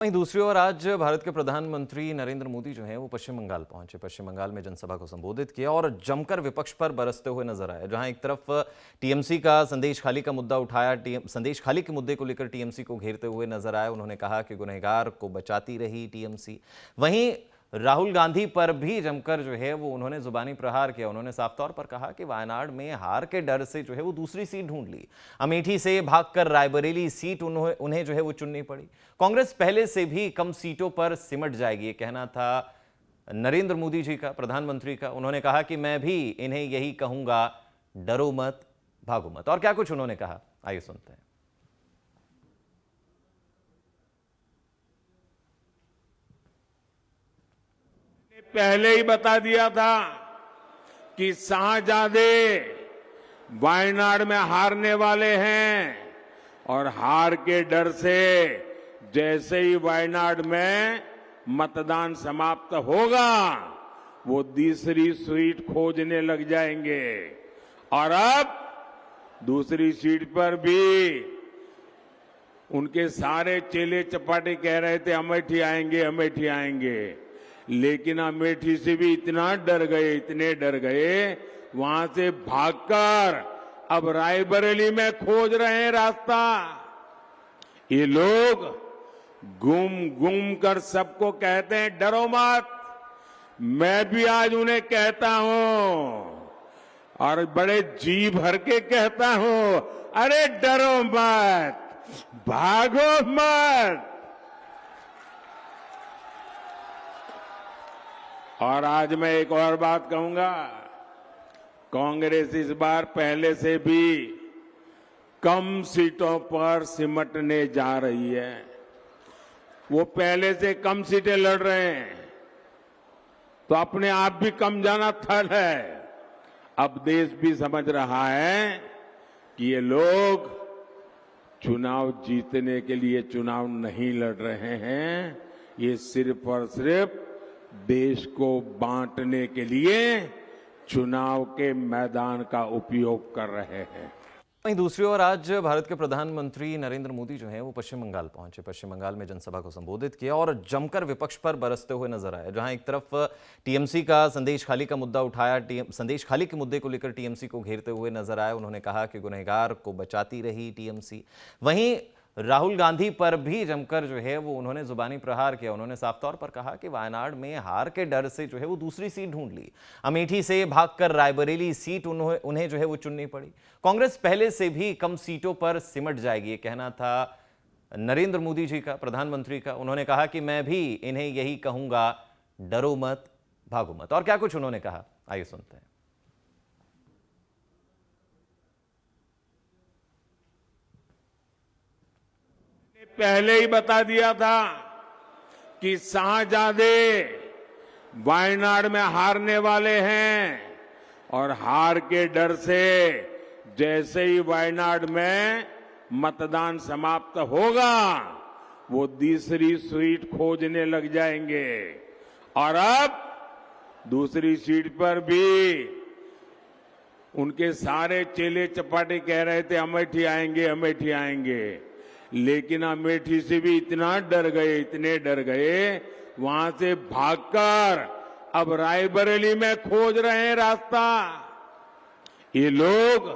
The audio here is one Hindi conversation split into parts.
वहीं दूसरी ओर आज भारत के प्रधानमंत्री नरेंद्र मोदी जो हैं वो पश्चिम बंगाल पहुंचे। पश्चिम बंगाल में जनसभा को संबोधित किया और जमकर विपक्ष पर बरसते हुए नजर आए। जहां एक तरफ टीएमसी का संदेश खाली का मुद्दा उठाया, संदेश खाली के मुद्दे को लेकर टीएमसी को घेरते हुए नजर आए। उन्होंने कहा कि गुनहगार को बचाती रही टीएमसी। वहीं राहुल गांधी पर भी जमकर जो है वो उन्होंने जुबानी प्रहार किया। उन्होंने साफ तौर पर कहा कि वायनाड में हार के डर से जो है वो दूसरी सीट ढूंढ ली। अमेठी से भागकर रायबरेली सीट उन्हें जो है वो चुननी पड़ी। कांग्रेस पहले से भी कम सीटों पर सिमट जाएगी, ये कहना था नरेंद्र मोदी जी का, प्रधानमंत्री का। उन्होंने कहा कि मैं भी इन्हें यही कहूंगा, डरो मत, भागो मत। और क्या कुछ उन्होंने कहा, आइए सुनते हैं। पहले ही बता दिया था कि शाहजादे वायनाड में हारने वाले हैं और हार के डर से जैसे ही वायनाड में मतदान समाप्त होगा वो दूसरी सीट खोजने लग जाएंगे। और अब दूसरी सीट पर भी उनके सारे चेले चपाटे कह रहे थे अमेठी आएंगे, अमेठी आएंगे, लेकिन अमेठी से भी इतना डर गए, इतने डर गए, वहां से भागकर अब रायबरेली में खोज रहे हैं रास्ता। ये लोग घूम घूम कर सबको कहते हैं डरो मत। मैं भी आज उन्हें कहता हूं और बड़े जी भर के कहता हूं, अरे डरो मत, भागो मत। और आज मैं एक और बात कहूंगा, कांग्रेस इस बार पहले से भी कम सीटों पर सिमटने जा रही है। वो पहले से कम सीटें लड़ रहे हैं तो अपने आप भी कम जाना थल है। अब देश भी समझ रहा है कि ये लोग चुनाव जीतने के लिए चुनाव नहीं लड़ रहे हैं, ये सिर्फ और सिर्फ देश को बांटने के लिए चुनाव के मैदान का उपयोग कर रहे हैं। वहीं दूसरी ओर आज भारत के प्रधानमंत्री नरेंद्र मोदी जो हैं वो पश्चिम बंगाल पहुंचे। पश्चिम बंगाल में जनसभा को संबोधित किया और जमकर विपक्ष पर बरसते हुए नजर आए। जहां एक तरफ टीएमसी का संदेश खाली का मुद्दा उठाया, संदेश खाली के मुद्दे को लेकर टीएमसी को घेरते हुए नजर आए। उन्होंने कहा कि गुनहगार को बचाती रही टीएमसी। वहीं राहुल गांधी पर भी जमकर जो है वो उन्होंने जुबानी प्रहार किया। उन्होंने साफ तौर पर कहा कि वायनाड में हार के डर से जो है वो दूसरी सीट ढूंढ ली। अमेठी से भागकर रायबरेली सीट उन्हें जो है वो चुननी पड़ी। कांग्रेस पहले से भी कम सीटों पर सिमट जाएगी, ये कहना था नरेंद्र मोदी जी का, प्रधानमंत्री का। उन्होंने कहा कि मैं भी इन्हें यही कहूंगा, डरो मत, भागो मत। और क्या कुछ उन्होंने कहा, आइए सुनते हैं। पहले ही बता दिया था कि शाहजादे वायनाड में हारने वाले हैं और हार के डर से जैसे ही वायनाड में मतदान समाप्त होगा वो दूसरी सीट खोजने लग जाएंगे। और अब दूसरी सीट पर भी उनके सारे चेले चपाटे कह रहे थे अमेठी आएंगे, अमेठी आएंगे, लेकिन अमेठी से भी इतना डर गए, इतने डर गए, वहां से भागकर अब रायबरेली में खोज रहे हैं रास्ता। ये लोग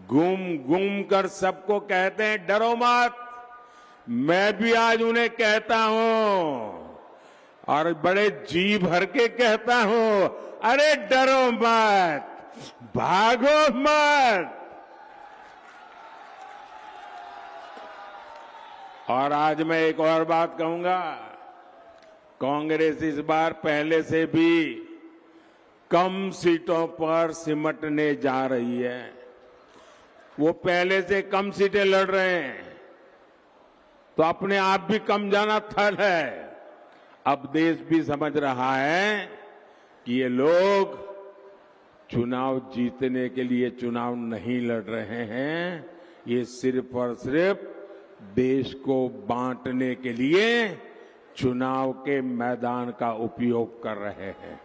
घूम घूम कर सबको कहते हैं डरो मत। मैं भी आज उन्हें कहता हूं और बड़े जी भर के कहता हूं, अरे डरो मत, भागो मत। और आज मैं एक और बात कहूंगा, कांग्रेस इस बार पहले से भी कम सीटों पर सिमटने जा रही है। वो पहले से कम सीटें लड़ रहे हैं तो अपने आप भी कम जाना थल है। अब देश भी समझ रहा है कि ये लोग चुनाव जीतने के लिए चुनाव नहीं लड़ रहे हैं, ये सिर्फ और सिर्फ देश को बांटने के लिए चुनाव के मैदान का उपयोग कर रहे हैं।